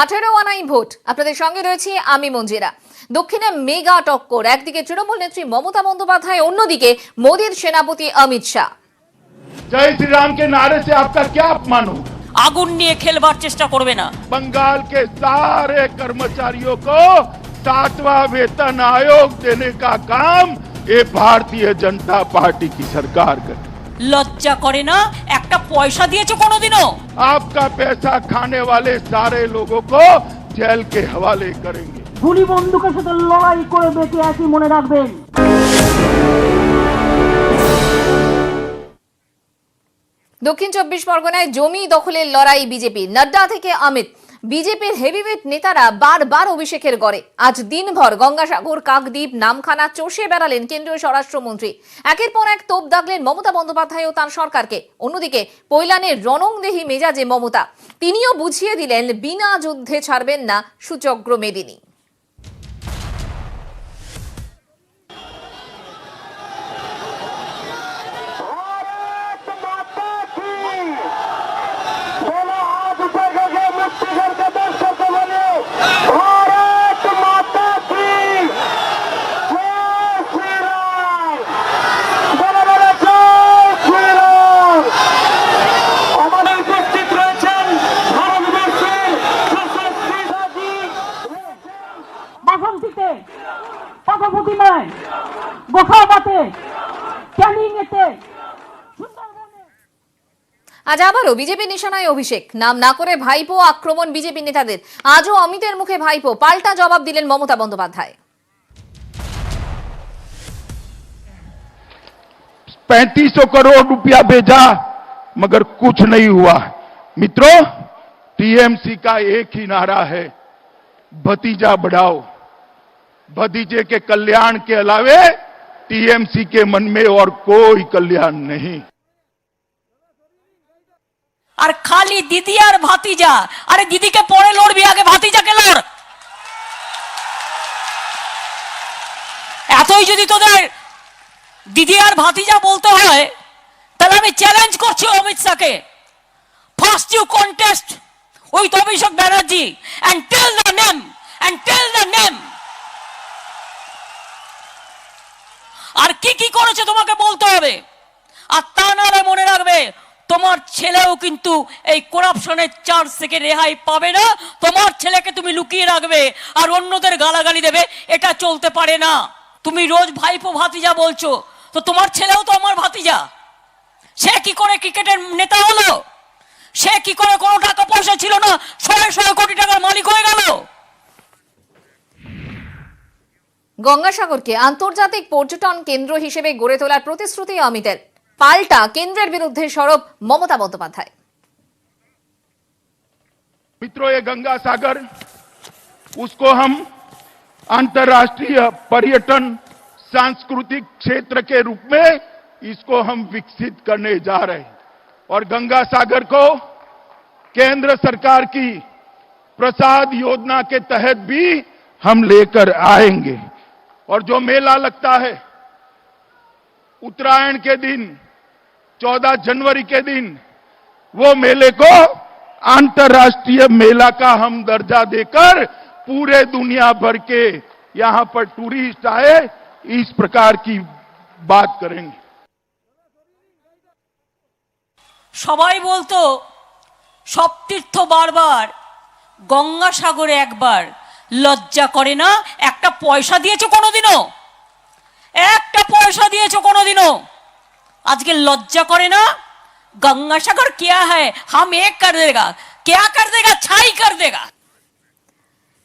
18 আনাই ভোট। আপনাদের সঙ্গে রয়েছে আমি মঞ্জিরা। দক্ষিণে মেগা টক্কর, একদিকে তৃণমূল নেত্রী মমতা বন্দ্যোপাধ্যায়, অন্যদিকে মোদীর সেনাপতি অমিত শাহ। जय श्री राम के नारे से आपका क्या अपमान हो? আগুন নিয়ে খেলবার চেষ্টা করবে না। बंगाल के सारे कर्मचारियों को 7वां वेतन आयोग देने का काम ये भारतीय जनता पार्टी की सरकार करे। লজ্জা করে না? একটা পয়সা দিয়েছো কোনোদিনও? आपका पैसा खाने वाले सारे लोगों को जेल के हवाले करेंगे। গুলি বন্দুকের সাথে লড়াই করে বেঁচে আছি, মনে রাখবেন। দক্ষিণ 24 পরগনায় জমি দখলের লড়াই বিজেপি। নড্ডা থেকে অমিত, বিজেপির হেভিওয়েট নেতারা বারবার অভিষেকের গড়ে। আজ দিনভর গঙ্গাসাগর, কাকদ্বীপ, নামখানা চষে বেড়ালেন কেন্দ্রীয় স্বরাষ্ট্রমন্ত্রী। একের পর এক তোপ দাগলেন মমতা বন্দ্যোপাধ্যায় ও তাঁর সরকারকে। অন্যদিকে পৈলানের রণংদেহী মেজাজে মমতা, তিনিও বুঝিয়ে দিলেন বিনা যুদ্ধে ছাড়বেন না সুচক্র মেদিনী। আজ আবারও বিজেপি নিশানায় অভিষেক। নাম না করে ভাইপো আক্রমণ বিজেপি নেতাদের। আজও অমিতের মুখে ভাইপো, পাল্টা জবাব দিলেন মমতা বন্দ্যোপাধ্যায়। 3500 करोड़ रुपया भेजा मगर कुछ नहीं हुआ। मित्रों, टीएमसी का एक ही नारा है, भतीजा बढ़ाओ। भतीजे के कल्याण के अलावे टीएमसी के मन में और कोई कल्याण नहीं। আর খালি দিদি আর ভাতিজা। আরে দিদিকে পরে লড়বি, আগে ভাতিজাকে লড়। এতই যদি তোদের দিদি আর ভাতিজা বলতে হয়, তাহলে আমি চ্যালেঞ্জ করছি অমিত শাহকে, first you contest with Abhishek Banerjee and tell the name. আর কি কি করেছে তোমাকে বলতে হবে। আর তা নাহলে মনে রাখবে, তোমার ছেলেও কিন্তু এই করাপশনের চার্জ থেকে রেহাই পাবে না। তোমার ছেলেকে তুমি লুকিয়ে রাখবে আর অন্যদের গালাগালি দেবে, এটা চলতে পারে না। তুমি রোজ ভাইপো ভাতিজা বলছো, তো তোমার ছেলেও তো আমার ভাতিজা। সে কি করে ক্রিকেটের নেতা হলো? সে কি করে কোনো টাকা পয়সা ছিল না 100 কোটি টাকার মালিক হয়ে গেল? গঙ্গাসাগরকে আন্তর্জাতিক পর্যটন কেন্দ্র হিসেবে গড়ে তোলার প্রতিশ্রুতি অমিতের। পাল্টা কেন্দ্রের বিরুদ্ধে সরব মমতা বন্দ্যোপাধ্যায়। मित्रों, ये गंगा सागर, उसको हम अंतर्राष्ट्रीय पर्यटन सांस्कृतिक क्षेत्र के रूप में इसको हम विकसित करने जा रहे हैं। और गंगा सागर को केंद्र सरकार की प्रसाद योजना के तहत भी हम लेकर आएंगे। और जो मेला लगता है उत्तरायण के दिन, 14 जनवरी के दिन, वो मेले को अंतर्राष्ट्रीय मेला का हम दर्जा देकर पूरे दुनिया भर के यहां पर टूरिस्ट आए, इस प्रकार की बात करेंगे। সবাই বলতো সব তীর্থ বারবার, গঙ্গাসাগরে একবার। লজ্জা করে না? একটা পয়সা দিয়েছো কোনোদিনও? একটা পয়সা দিয়েছো কোনোদিনও? আজকে লজ্জা করে না? গঙ্গাসাগর क्या है, हम एक कर देगा, क्या कर देगा, ছাই कर देगा।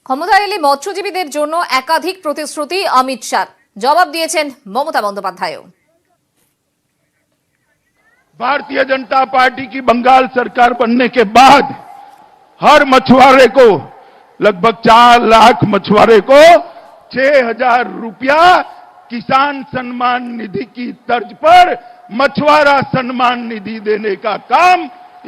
ক্ষমতায় এলে মৎস্যজীবীদের জন্য একাধিক প্রতিশ্রুতি অমিত শাহ। জবাব দিয়েছেন মমতা বন্দ্যোপাধ্যায়ও। भारतीय जनता पार्टी की बंगाल सरकार बनने के बाद हर मछुआरे को, लगभग 4 लाख मछुआरे को 6000 रुपया किसान सम्मान निधि की तर्ज पर मछुआरा सम्मान निधि देने का काम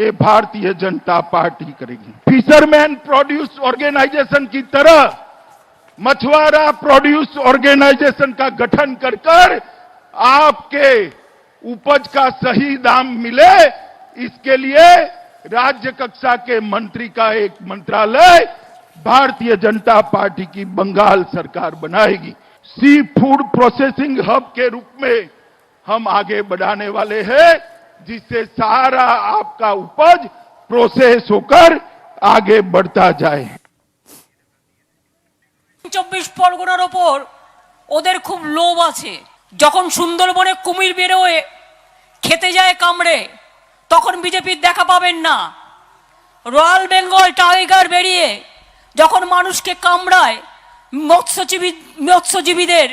ये भारतीय जनता पार्टी करेगी। फिशरमैन प्रोड्यूस ऑर्गेनाइजेशन की तरह मछुआरा प्रोड्यूस ऑर्गेनाइजेशन का गठन कर आपके उपज का सही दाम मिले, इसके लिए राज्य कक्षा के मंत्री का एक मंत्रालय भारतीय जनता पार्टी की बंगाल सरकार बनाएगी। सी फूड प्रोसेसिंग हब के रूप में हम आगे बढ़ाने वाले हैं, जिससे सारा आपका उपज प्रोसेस होकर आगे बढ़ता जाए। 24 পরগনার ওপর ওদের খুব লোভ আছে। যখন সুন্দরবনে কুমির বেরোয় খেতে যায় কামড়ে, তখন বিজেপির দেখা পাবেন না। রয়্যাল বেঙ্গল টাইগার বেরিয়ে যখন মানুষকে কামড়ায় মৎস্যজীবীদের,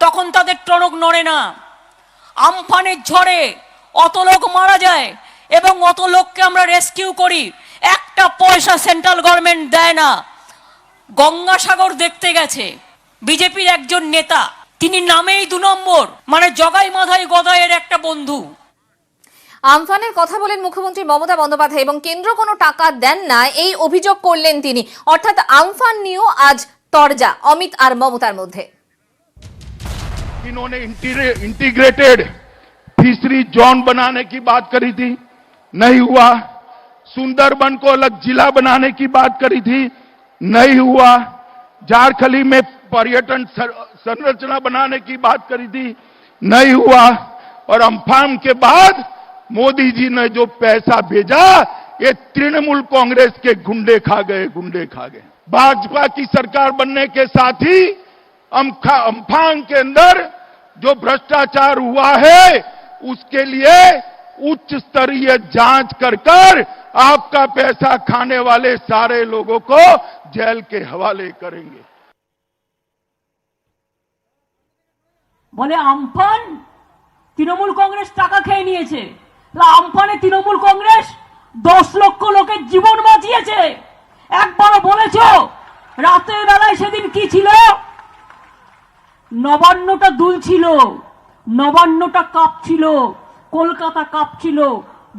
তখন তাদের টনক নড়ে না। আমফানের ঝড়ে অত লোক মারা যায় এবং অত লোককে আমরা রেস্কিউ করি, একটা পয়সা সেন্ট্রাল গভর্নমেন্ট দেয় না। গঙ্গাসাগর দেখতে গেছে বিজেপির একজন নেতা, তিনি নামেই 2 নম্বর, মানে জগাই মাধাই গদাইয়ের একটা বন্ধু। আমফানের কথা বলেন মুখ্যমন্ত্রী মমতা বন্দ্যোপাধ্যায় এবং কেন্দ্র কোনো টাকা দেন না এই অভিযোগ করলেন তিনি। অর্থাৎ আমফান নিয়েও আজ তরজা অমিত আর মমতার মধ্যে। इन्होंने इंटीग्रेटेड फिशरी जोन बनाने की बात करी थी, नहीं हुआ। सुंदरबन को अलग जिला बनाने की बात करी थी, नहीं हुआ। झारखंडी में पर्यटन संरचना बनाने की बात करी थी, नहीं हुआ। और अम्फान के बाद मोदी जी ने जो पैसा भेजा, ये तृणमूल कांग्रेस के गुंडे खा गए। भाजपा की सरकार बनने के साथ ही अम्फान के अंदर जो भ्रष्टाचार हुआ है, उसके लिए उच्च स्तरीय जांच कर आपका पैसा खाने वाले सारे लोगों को जेल के हवाले करेंगे। বলে আমফান তৃণমূল কংগ্রেস টাকা খেয়ে নিয়েছে। আমফানে তৃণমূল কংগ্রেস 10 লক্ষ লোকের জীবন বাঁচিয়েছে। একবারও বলেছো রাতের বেলায় সেদিন কি ছিল? 59টা দুল ছিল, 59টা কাপ ছিল, কলকাতা কাপ ছিল,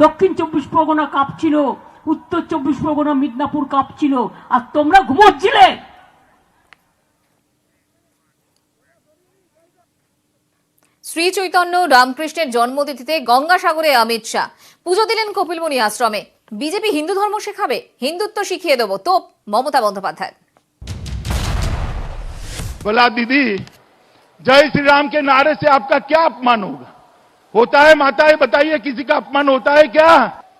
দক্ষিণ 24 পরগনা কাপ ছিল, উত্তর 24 পরগনা মিদনাপুর কাপ ছিল, আর তোমরা ঘুমোচ্ছিলে। শ্রী চৈতন্য রামকৃষ্ণের জন্মতিথিতে গঙ্গাসাগরে অমিত শাহ পুজো দিলেন কপিলমুনি আশ্রমে। বিজেপি হিন্দু ধর্ম শেখাবে, হিন্দুত্ব শিখিয়ে দেবো তোপ মমতা বন্দ্যোপাধ্যায়। बोला दीदी, जय श्री राम के नारे से आपका क्या अपमान होता है? माताएं बताइए, किसी का अपमान होता है क्या?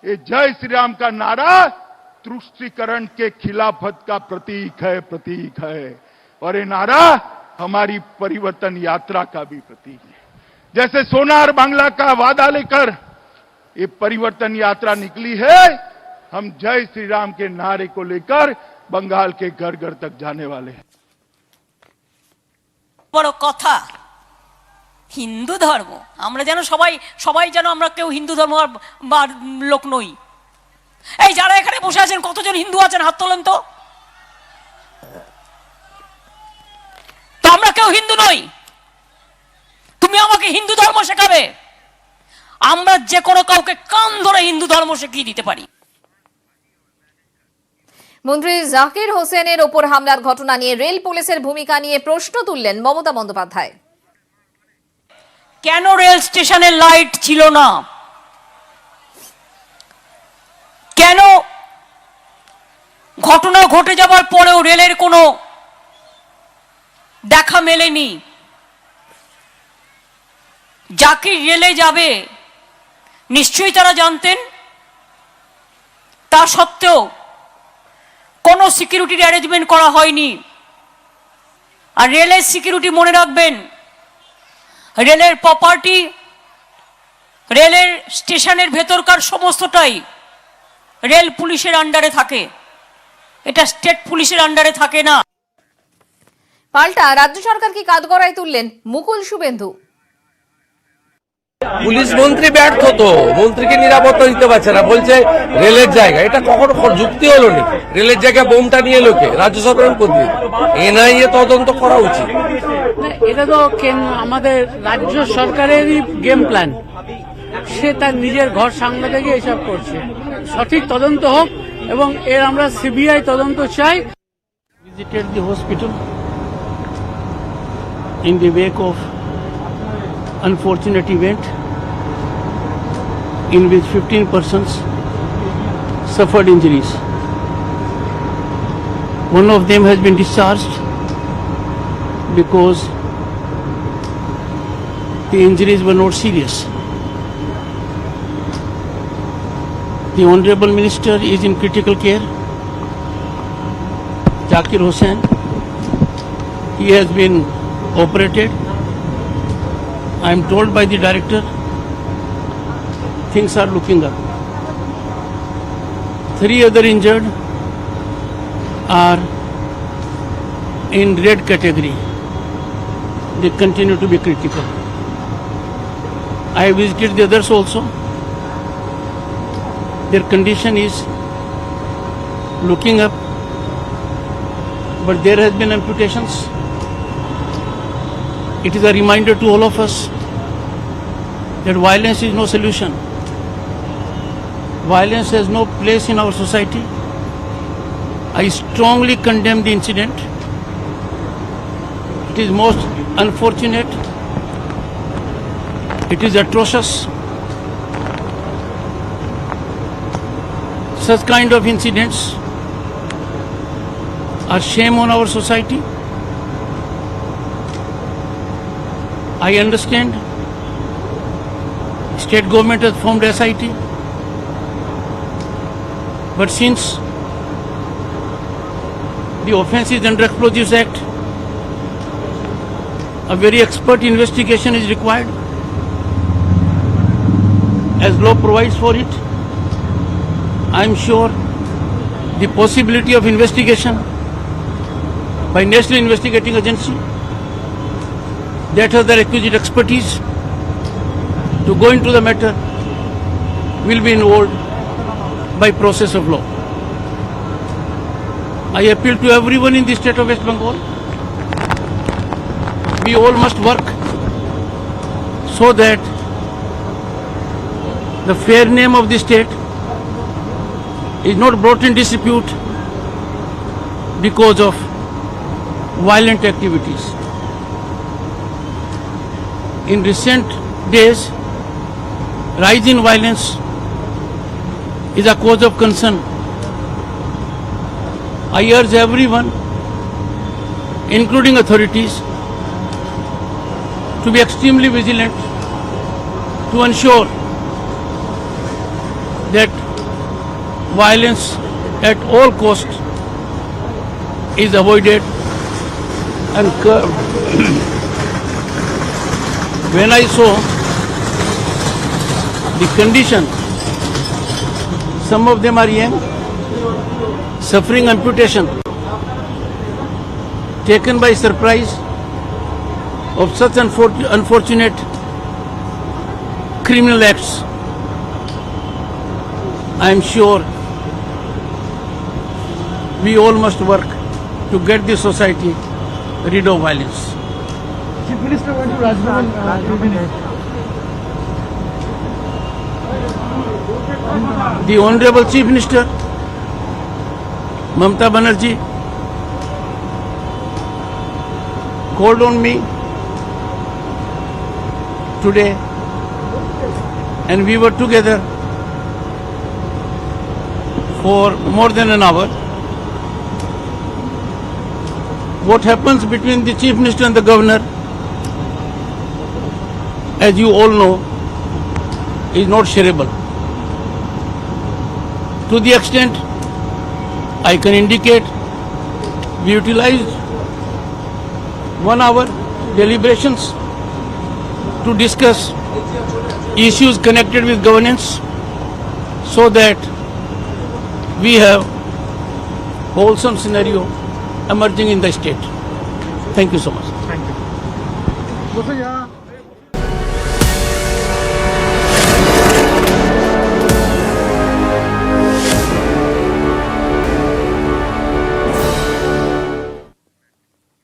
ये जय श्री राम का नारा तुष्टीकरण के खिलाफत का प्रतीक है। और ये नारा हमारी परिवर्तन यात्रा का भी प्रतीक है। जैसे सोनार बांग्ला का वादा लेकर ये परिवर्तन यात्रा निकली है, हम जय श्री राम के नारे को लेकर बंगाल के घर घर तक जाने वाले हैं। বড় কথা হিন্দু ধর্ম, আমরা যেন সবাই যেন আমরা কেউ হিন্দু ধর্ম বা লোক নই। এই যারা এখানে বসে আছেন, কতজন হিন্দু আছেন হাত তোলেন তো? তো আমরা কেউ হিন্দু নই। তুমি আমাকে হিন্দু ধর্ম শেখাবে? আমরা যে কোনো কাউকে কান ধরে হিন্দু ধর্ম শিখিয়ে দিতে পারি। মন্ত্রী জাকির হোসেনের ওপর হামলার ঘটনা নিয়ে রেল পুলিশের ভূমিকা নিয়ে প্রশ্ন তুললেন মমতা বন্দ্যোপাধ্যায়। কেন রেল স্টেশনের লাইট ছিল না? কেন ঘটনা ঘটে যাবার পরেও রেলের কোনো দেখা মেলেনি? জাকির রেলে যাবে নিশ্চয়ই তারা জানতেন, তা সত্ত্বেও কোনো সিকিউরিটির অ্যারেঞ্জমেন্ট করা হয়নি। আর রেলের সিকিউরিটি মনে রাখবেন, রেলের প্রপার্টি, রেলের স্টেশনের ভেতরকার সমস্তটাই রেল পুলিশের আন্ডারে থাকে, এটা স্টেট পুলিশের আন্ডারে থাকে না। পাল্টা রাজ্য সরকারকে কাঠগড়ায় তুললেন মুকুল শুভেন্দু। পুলিশ মন্ত্রী ব্যর্থ, তো মন্ত্রীকে নিরাপত্তা দিতে পারছে না, বলছে রেলের জায়গা। এটা কখনো যুক্তি হলো না। রেলের জায়গায় বোমটা নিয়ে লোকে রাজ্য সরকার করবে, এনআইএ তদন্ত করা উচিত। এটা তো আমাদের রাজ্য সরকারেরই গেম প্ল্যান, সে তার নিজের ঘর সামলাতে গিয়ে এসব করছে। সঠিক তদন্ত হোক এবং এর আমরা সিবিআই তদন্ত চাই। Visited the hospital in the ওয়েক of unfortunate event in which 15 persons suffered injuries. One of them has been discharged because the injuries were not serious. The Honorable Minister is in critical care. Zakir Hussain, he has been operated. I am told by the director, things are looking up. 3 other injured are in red category. They continue to be critical. I visited the others also. Their condition is looking up, but there has been amputations. It is a reminder to all of us that violence is no solution. Violence has no place in our society. I strongly condemn the incident. It is most unfortunate. It is atrocious. Such kind of incidents are shame on our society. I understand state government has formed SIT, but since the offence is under Explosives Act, a very expert investigation is required as law provides for it. I am sure the possibility of investigation by National Investigating Agency that has the requisite expertise to go into the matter will be involved by process of law. I appeal to everyone in the state of West Bengal. We all must work so that the fair name of the state is not brought in dispute because of violent activities. In recent days, rise in violence is a cause of concern. I urge everyone, including authorities, to be extremely vigilant to ensure that violence at all costs is avoided and curbed. When I saw the condition, some of them are young, suffering amputation, taken by surprise of such unfortunate criminal acts. I am sure we all must work to get the society rid of violence. Chief Minister went to Rajbhavan. The Honorable Chief Minister, Mamata Banerjee, called on me today and we were together for more than an hour. What happens between the Chief Minister and the Governor, as you all know, is not shareable. To the extent I can indicate, we utilized 1 hour deliberations to discuss issues connected with governance so that we have wholesome scenario emerging in the state. Thank you so much.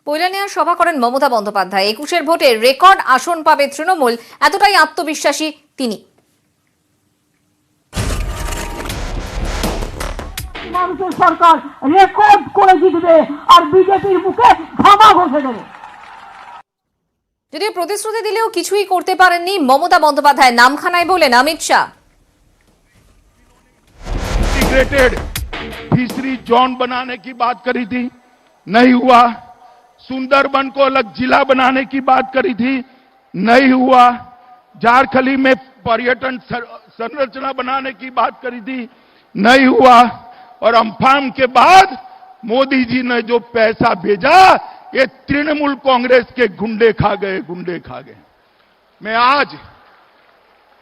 পৈলানিয়া সভা করেন মমতা বন্দ্যোপাধ্যায়। 21-এর ভোটে record আসন পাবে তৃণমূল, এতটাই আত্মবিশ্বাসী তিনি। মানুষের সরকার record করে জিতবে আর বিজেপির মুখে ধামা ঘষে দেবে। যদিও প্রতিশ্রুতি দিলেও কিছুই করতে পারেননি মমতা বন্দ্যোপাধ্যায়। নামখানায় বলেন Amit Shah, integrated fishery zone बनाने की बात करी थी, नहीं हुआ। सुंदरबन को अलग जिला बनाने की बात करी थी, नहीं हुआ। झारखंडी में पर्यटन संरचना बनाने की बात करी थी, नहीं हुआ। और अम्फान के बाद मोदी जी ने जो पैसा भेजा, ये तृणमूल कांग्रेस के गुंडे खा गए। मैं आज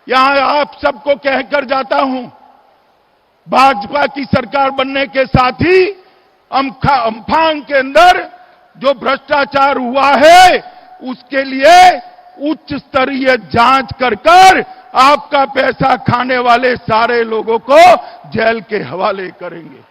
यहां आप सबको कहकर जाता हूं, भाजपा की सरकार बनने के साथ ही अम्फान के अंदर जो भ्रष्टाचार हुआ है, उसके लिए उच्च स्तरीय जांच कर आपका पैसा खाने वाले सारे लोगों को जेल के हवाले करेंगे।